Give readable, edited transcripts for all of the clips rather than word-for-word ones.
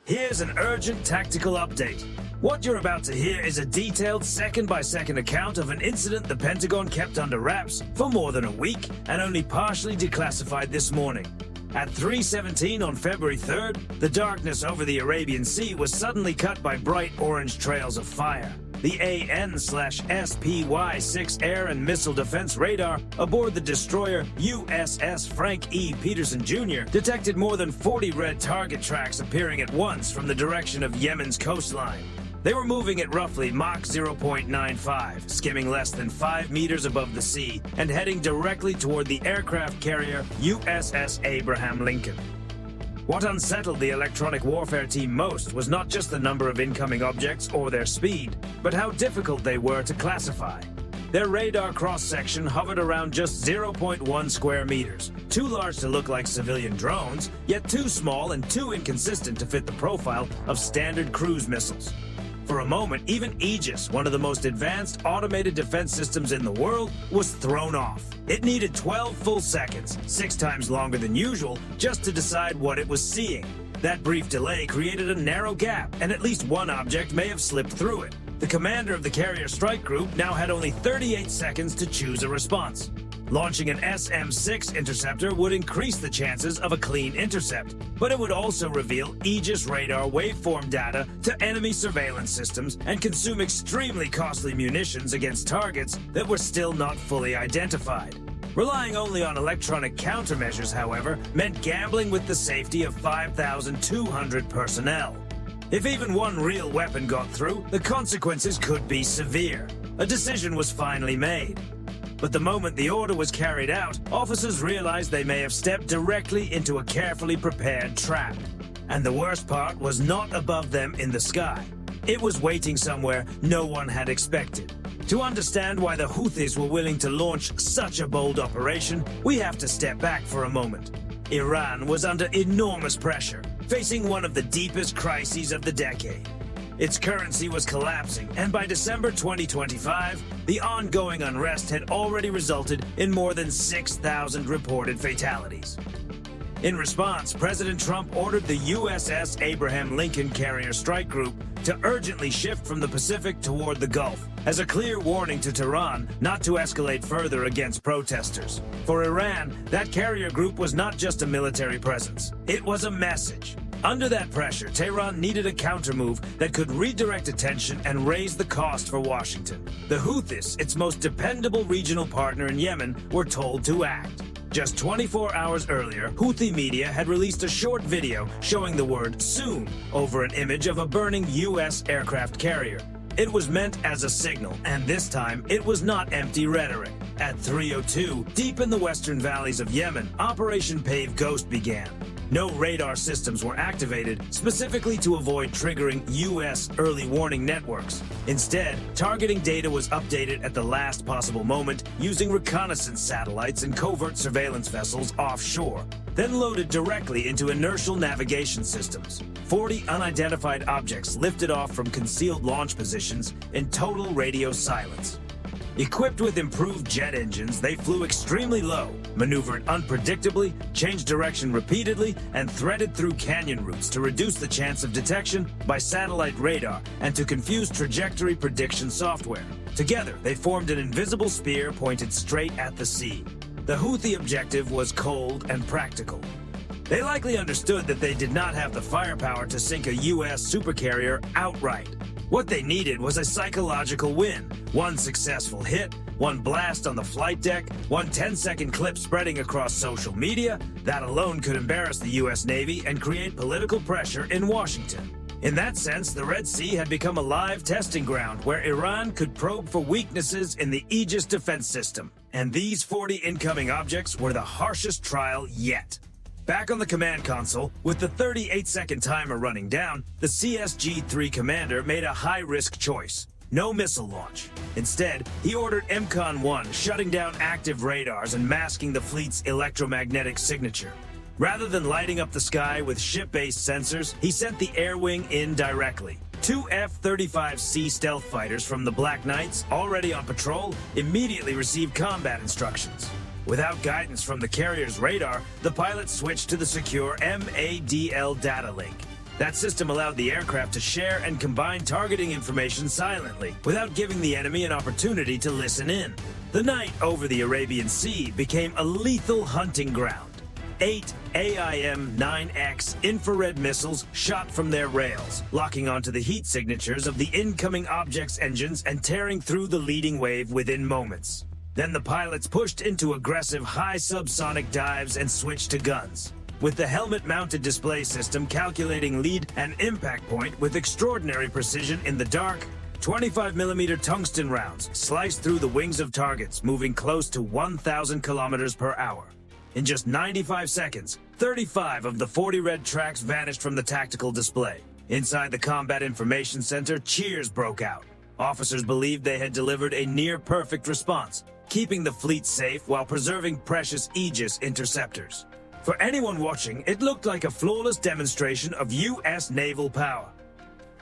Here's an urgent tactical update. What you're about to hear is a detailed second-by-second account of an incident the Pentagon kept under wraps for more than a week and only partially declassified this morning. At 3:17 on February 3rd, the darkness over the Arabian Sea was suddenly cut by bright orange trails of fire. The AN/SPY-6 air and missile defense radar aboard the destroyer USS Frank E. Peterson Jr. detected more than 40 red target tracks appearing at once from the direction of Yemen's coastline. They were moving at roughly Mach 0.95, skimming less than 5 meters above the sea and heading directly toward the aircraft carrier USS Abraham Lincoln. What unsettled the electronic warfare team most was not just the number of incoming objects or their speed, but how difficult they were to classify. Their radar cross-section hovered around just 0.1 square meters, too large to look like civilian drones, yet too small and too inconsistent to fit the profile of standard cruise missiles. For a moment, even Aegis, one of the most advanced automated defense systems in the world, was thrown off. It needed 12 full seconds, 6 times longer than usual, just to decide what it was seeing. That brief delay created a narrow gap, and at least one object may have slipped through it. The commander of the carrier strike group now had only 38 seconds to choose a response. Launching an SM-6 interceptor would increase the chances of a clean intercept, but it would also reveal Aegis radar waveform data to enemy surveillance systems and consume extremely costly munitions against targets that were still not fully identified. Relying only on electronic countermeasures, however, meant gambling with the safety of 5,200 personnel. If even one real weapon got through, the consequences could be severe. A decision was finally made. But the moment the order was carried out, officers realized they may have stepped directly into a carefully prepared trap. And the worst part was not above them in the sky. It was waiting somewhere no one had expected. To understand why the Houthis were willing to launch such a bold operation, we have to step back for a moment. Iran was under enormous pressure, facing one of the deepest crises of the decade. Its currency was collapsing, and by December 2025, the ongoing unrest had already resulted in more than 6,000 reported fatalities. In response, President Trump ordered the USS Abraham Lincoln Carrier Strike Group to urgently shift from the Pacific toward the Gulf, as a clear warning to Tehran not to escalate further against protesters. For Iran, that carrier group was not just a military presence, it was a message. Under that pressure, Tehran needed a countermove that could redirect attention and raise the cost for Washington. The Houthis, its most dependable regional partner in Yemen, were told to act. Just 24 hours earlier, Houthi media had released a short video showing the word "soon" over an image of a burning U.S. aircraft carrier. It was meant as a signal, and this time it was not empty rhetoric. At 3:02, deep in the western valleys of Yemen, Operation Pave Ghost began. No radar systems were activated, specifically to avoid triggering U.S. early warning networks. Instead, targeting data was updated at the last possible moment using reconnaissance satellites and covert surveillance vessels offshore, then loaded directly into inertial navigation systems. 40 unidentified objects lifted off from concealed launch positions in total radio silence. Equipped with improved jet engines, they flew extremely low, maneuvered unpredictably, changed direction repeatedly, and threaded through canyon routes to reduce the chance of detection by satellite radar and to confuse trajectory prediction software. Together, they formed an invisible spear pointed straight at the sea. The Houthi objective was cold and practical. They likely understood that they did not have the firepower to sink a U.S. supercarrier outright. What they needed was a psychological win. One successful hit, one blast on the flight deck, one 10-second clip spreading across social media. That alone could embarrass the U.S. Navy and create political pressure in Washington. In that sense, the Red Sea had become a live testing ground where Iran could probe for weaknesses in the Aegis defense system. And these 40 incoming objects were the harshest trial yet. Back on the command console, with the 38-second timer running down, the CSG-3 commander made a high-risk choice. No missile launch. Instead, he ordered MCON-1, shutting down active radars and masking the fleet's electromagnetic signature. Rather than lighting up the sky with ship-based sensors, he sent the air wing in directly. 2 F-35C stealth fighters from the Black Knights, already on patrol, immediately received combat instructions. Without guidance from the carrier's radar, the pilots switched to the secure MADL data link. That system allowed the aircraft to share and combine targeting information silently, without giving the enemy an opportunity to listen in. The night over the Arabian Sea became a lethal hunting ground. 8 AIM-9X infrared missiles shot from their rails, locking onto the heat signatures of the incoming object's engines and tearing through the leading wave within moments. Then the pilots pushed into aggressive high subsonic dives and switched to guns, with the helmet-mounted display system calculating lead and impact point with extraordinary precision in the dark. 25mm tungsten rounds sliced through the wings of targets, moving close to 1,000 kilometers per hour. In just 95 seconds, 35 of the 40 red tracks vanished from the tactical display. Inside the Combat Information Center, cheers broke out. Officers believed they had delivered a near-perfect response, keeping the fleet safe while preserving precious Aegis interceptors. For anyone watching, it looked like a flawless demonstration of U.S. naval power.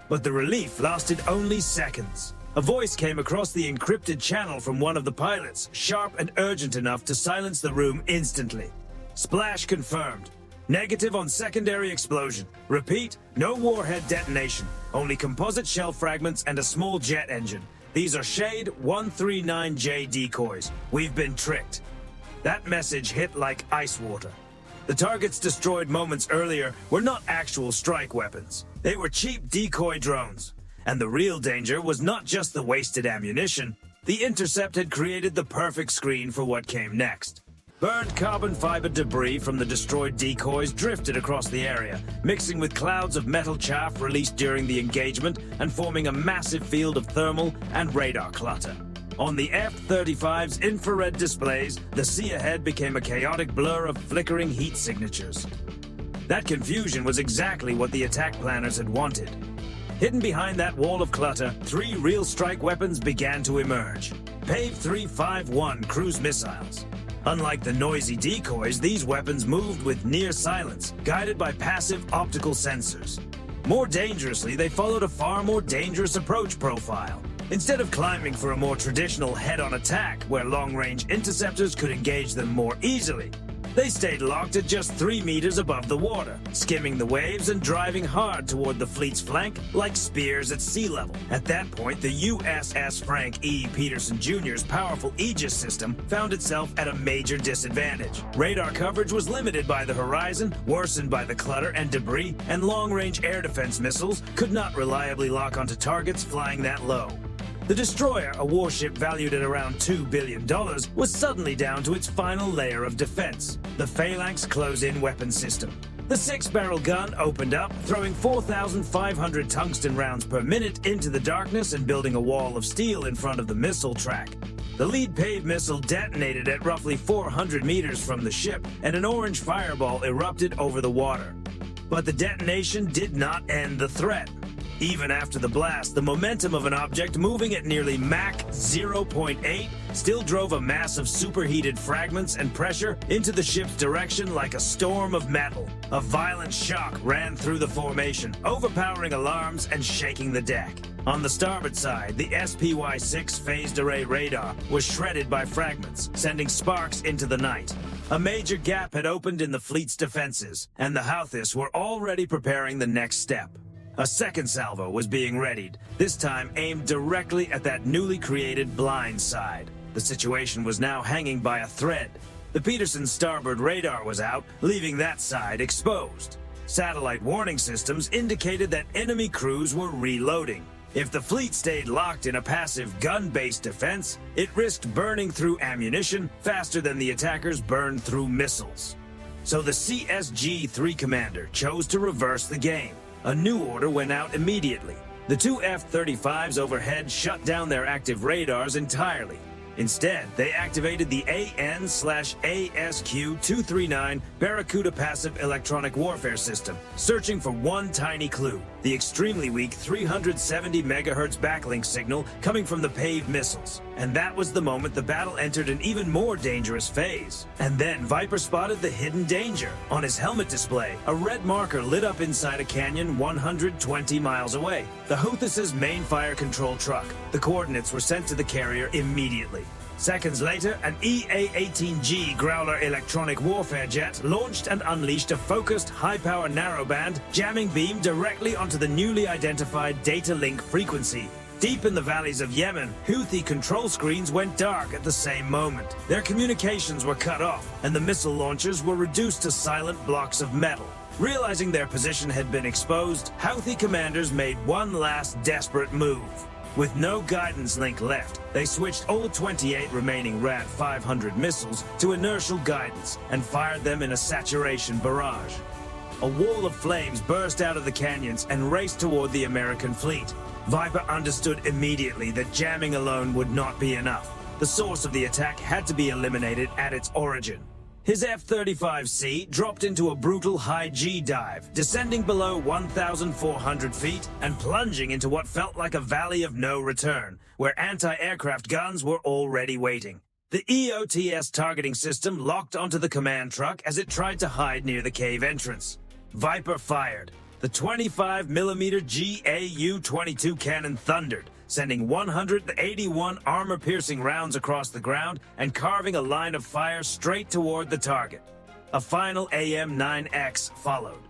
But the relief lasted only seconds. A voice came across the encrypted channel from one of the pilots, sharp and urgent enough to silence the room instantly. Splash confirmed. Negative on secondary explosion. Repeat, no warhead detonation. Only composite shell fragments and a small jet engine. These are Shade 139J decoys. We've been tricked. That message hit like ice water. The targets destroyed moments earlier were not actual strike weapons. They were cheap decoy drones. And the real danger was not just the wasted ammunition. The intercept had created the perfect screen for what came next. Burned carbon fiber debris from the destroyed decoys drifted across the area, mixing with clouds of metal chaff released during the engagement and forming a massive field of thermal and radar clutter. On the F-35's infrared displays, the sea ahead became a chaotic blur of flickering heat signatures. That confusion was exactly what the attack planners had wanted. Hidden behind that wall of clutter, 3 real strike weapons began to emerge. PAVE 351 cruise missiles. Unlike the noisy decoys, these weapons moved with near silence, guided by passive optical sensors. More dangerously, they followed a far more dangerous approach profile. Instead of climbing for a more traditional head-on attack, where long-range interceptors could engage them more easily, they stayed locked at just 3 meters above the water, skimming the waves and driving hard toward the fleet's flank like spears at sea level. At that point, the USS Frank E. Peterson Jr.'s powerful Aegis system found itself at a major disadvantage. Radar coverage was limited by the horizon, worsened by the clutter and debris, and long-range air defense missiles could not reliably lock onto targets flying that low. The destroyer, a warship valued at around $2 billion, was suddenly down to its final layer of defense, the Phalanx close-in weapon system. The 6-barrel gun opened up, throwing 4,500 tungsten rounds per minute into the darkness and building a wall of steel in front of the missile track. The lead PAVE missile detonated at roughly 400 meters from the ship, and an orange fireball erupted over the water. But the detonation did not end the threat. Even after the blast, the momentum of an object moving at nearly Mach 0.8 still drove a mass of superheated fragments and pressure into the ship's direction like a storm of metal. A violent shock ran through the formation, overpowering alarms and shaking the deck. On the starboard side, the SPY-6 phased array radar was shredded by fragments, sending sparks into the night. A major gap had opened in the fleet's defenses, and the Houthis were already preparing the next step. A second salvo was being readied, this time aimed directly at that newly created blind side. The situation was now hanging by a thread. The Peterson's starboard radar was out, leaving that side exposed. Satellite warning systems indicated that enemy crews were reloading. If the fleet stayed locked in a passive gun-based defense, it risked burning through ammunition faster than the attackers burned through missiles. So the CSG-3 commander chose to reverse the game. A new order went out immediately. The 2 F-35s overhead shut down their active radars entirely. Instead, they activated the AN/ASQ-239 Barracuda Passive Electronic Warfare System, searching for one tiny clue: the extremely weak 370 MHz backlink signal coming from the PAVE missiles. And that was the moment the battle entered an even more dangerous phase. And then Viper spotted the hidden danger. On his helmet display, a red marker lit up inside a canyon 120 miles away. The Houthis' main fire control truck. The coordinates were sent to the carrier immediately. Seconds later, an EA-18G Growler electronic warfare jet launched and unleashed a focused, high-power narrowband jamming beam directly onto the newly identified data link frequency. Deep in the valleys of Yemen, Houthi control screens went dark at the same moment. Their communications were cut off, and the missile launchers were reduced to silent blocks of metal. Realizing their position had been exposed, Houthi commanders made one last desperate move. With no guidance link left, they switched all 28 remaining RAD 500 missiles to inertial guidance and fired them in a saturation barrage. A wall of flames burst out of the canyons and raced toward the American fleet. Viper understood immediately that jamming alone would not be enough. The source of the attack had to be eliminated at its origin. His F-35C dropped into a brutal high-G dive, descending below 1,400 feet and plunging into what felt like a valley of no return, where anti-aircraft guns were already waiting. The EOTS targeting system locked onto the command truck as it tried to hide near the cave entrance. Viper fired. The 25mm GAU-22 cannon thundered, sending 181 armor-piercing rounds across the ground and carving a line of fire straight toward the target. A final AM-9X followed.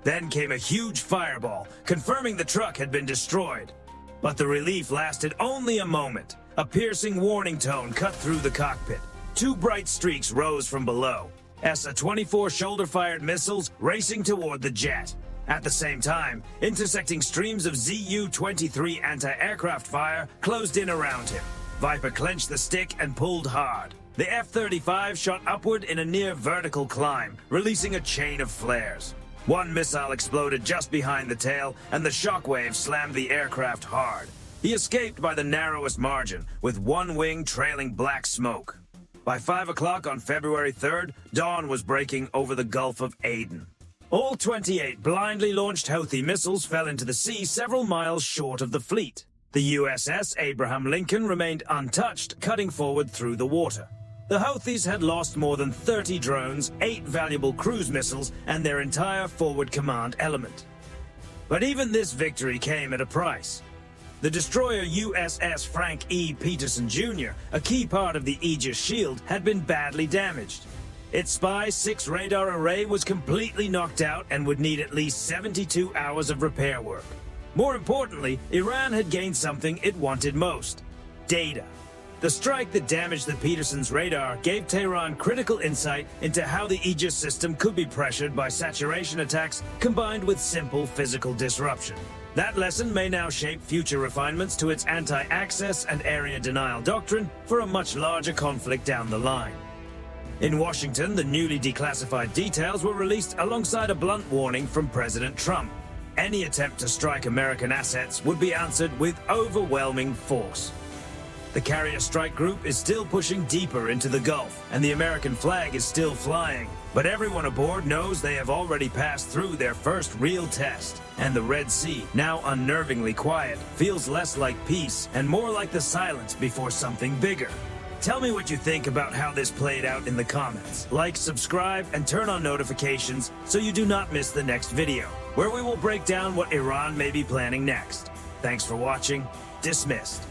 Then came a huge fireball, confirming the truck had been destroyed. But the relief lasted only a moment. A piercing warning tone cut through the cockpit. Two bright streaks rose from below. ESA-24 shoulder-fired missiles racing toward the jet. At the same time, intersecting streams of ZU-23 anti-aircraft fire closed in around him. Viper clenched the stick and pulled hard. The F-35 shot upward in a near-vertical climb, releasing a chain of flares. One missile exploded just behind the tail, and the shockwave slammed the aircraft hard. He escaped by the narrowest margin, with one wing trailing black smoke. By 5 o'clock on February 3rd, dawn was breaking over the Gulf of Aden. All 28 blindly launched Houthi missiles fell into the sea several miles short of the fleet. The USS Abraham Lincoln remained untouched, cutting forward through the water. The Houthis had lost more than 30 drones, 8 valuable cruise missiles, and their entire forward command element. But even this victory came at a price. The destroyer USS Frank E. Peterson Jr., a key part of the Aegis shield, had been badly damaged. Its Spy 6 radar array was completely knocked out and would need at least 72 hours of repair work. More importantly, Iran had gained something it wanted most: data. The strike that damaged the Peterson's radar gave Tehran critical insight into how the Aegis system could be pressured by saturation attacks combined with simple physical disruption. That lesson may now shape future refinements to its anti-access and area denial doctrine for a much larger conflict down the line. In Washington, the newly declassified details were released alongside a blunt warning from President Trump. Any attempt to strike American assets would be answered with overwhelming force. The carrier strike group is still pushing deeper into the Gulf, and the American flag is still flying. But everyone aboard knows they have already passed through their first real test, and the Red Sea, now unnervingly quiet, feels less like peace and more like the silence before something bigger. Tell me what you think about how this played out in the comments. Like, subscribe, and turn on notifications so you do not miss the next video, where we will break down what Iran may be planning next. Thanks for watching. Dismissed.